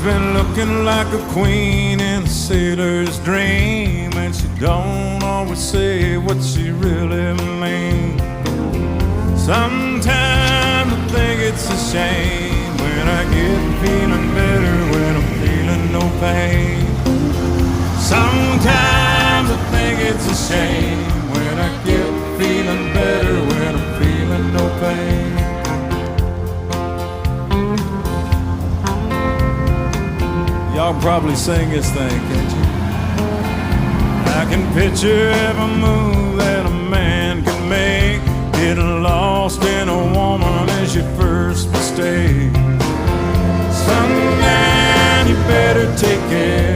been looking like a queen in a sailor's dream, and she don't always say what she really means. Sometimes I think it's a shame when I get feeling better when I'm feeling no pain. Sometimes I think it's a shame when I get feeling better when I'm feeling no pain. Y'all probably sing this thing, can't you? I can picture every move that a man can make. Getting lost in a woman is your first mistake. Sundown, you better take care